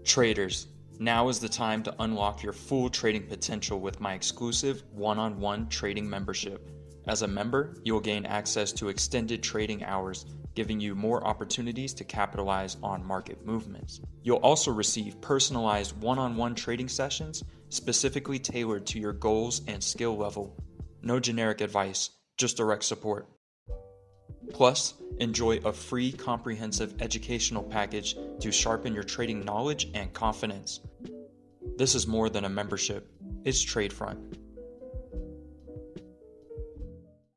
Traders, now is the time to unlock your full trading potential with my exclusive one-on-one trading membership. As a member, you'll gain access to extended trading hours, giving you more opportunities to capitalize on market movements. You'll also receive personalized one-on-one trading sessions specifically tailored to your goals and skill level. No generic advice, just direct support. Plus, enjoy a free comprehensive educational package to sharpen your trading knowledge and confidence. This is more than a membership, it's TradeFront.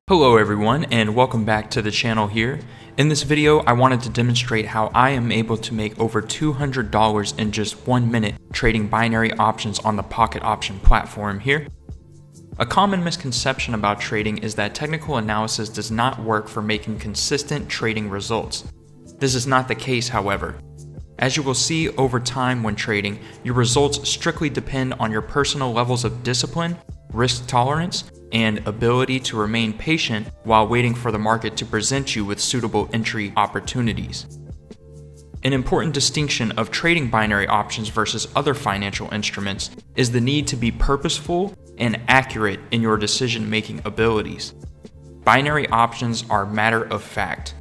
Hello everyone, and welcome back to the channel here. In this video, I wanted to demonstrate how I am able to make over $200 in just 1 minute trading binary options on the Pocket Option platform here. A common misconception about trading is that technical analysis does not work for making consistent trading results. This is not the case, however. As you will see over time when trading, your results strictly depend on your personal levels of discipline, risk tolerance, and ability to remain patient while waiting for the market to present you with suitable entry opportunities. An important distinction of trading binary options versus other financial instruments is the need to be purposeful and accurate in your decision-making abilities. Binary options are matter of fact.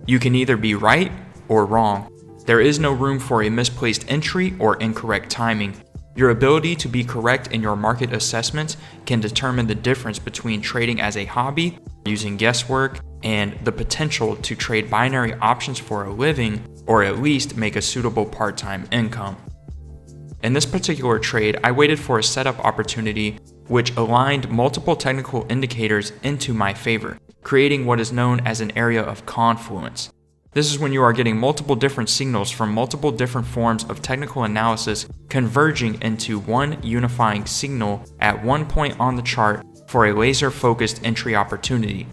You can either be right or wrong. There is no room for a misplaced entry or incorrect timing. Your ability to be correct in your market assessments can determine the difference between trading as a hobby, using guesswork, and the potential to trade binary options for a living, or at least make a suitable part-time income. In this particular trade, I waited for a setup opportunity which aligned multiple technical indicators into my favor, creating what is known as an area of confluence. This is when you are getting multiple different signals from multiple different forms of technical analysis converging into one unifying signal at one point on the chart for a laser-focused entry opportunity.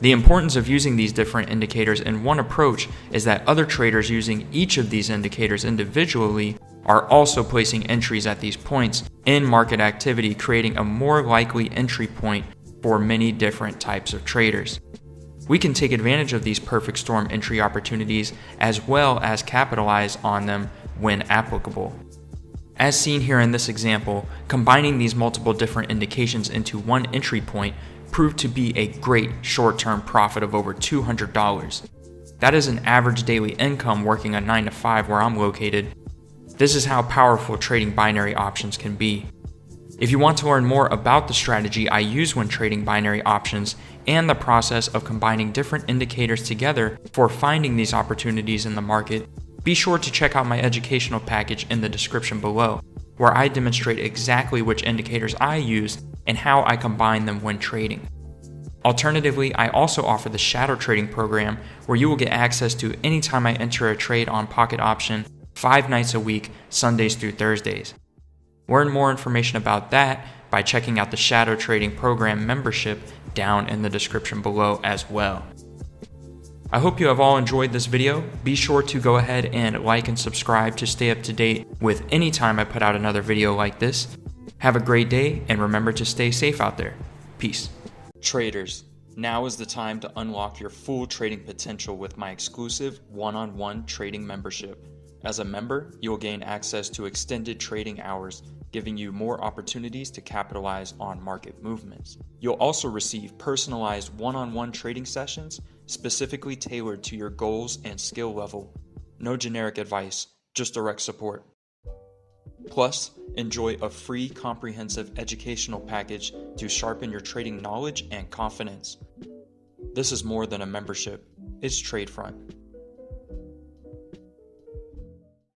The importance of using these different indicators in one approach is that other traders using each of these indicators individually are also placing entries at these points in market activity, creating a more likely entry point for many different types of traders. We can take advantage of these perfect storm entry opportunities as well as capitalize on them when applicable. As seen here in this example, combining these multiple different indications into one entry point proved to be a great short-term profit of over $200. That is an average daily income working a 9 to 5 where I'm located. This is how powerful trading binary options can be. If you want to learn more about the strategy I use when trading binary options and the process of combining different indicators together for finding these opportunities in the market, be sure to check out my educational package in the description below, where I demonstrate exactly which indicators I use and how I combine them when trading. Alternatively, I also offer the shadow trading program where you will get access to anytime I enter a trade on Pocket Option 5 nights a week, Sundays through Thursdays. Learn more information about that by checking out the shadow trading program membership down in the description below as well. I hope you have all enjoyed this video. Be sure to go ahead and like and subscribe to stay up to date with any time I put out another video like this. Have a great day, and remember to stay safe out there. Peace. Traders, now is the time to unlock your full trading potential with my exclusive one-on-one trading membership. As a member, you'll gain access to extended trading hours, giving you more opportunities to capitalize on market movements. You'll also receive personalized one-on-one trading sessions specifically tailored to your goals and skill level. No generic advice, just direct support. Plus, enjoy a free comprehensive educational package to sharpen your trading knowledge and confidence. This is more than a membership, it's TradeFront.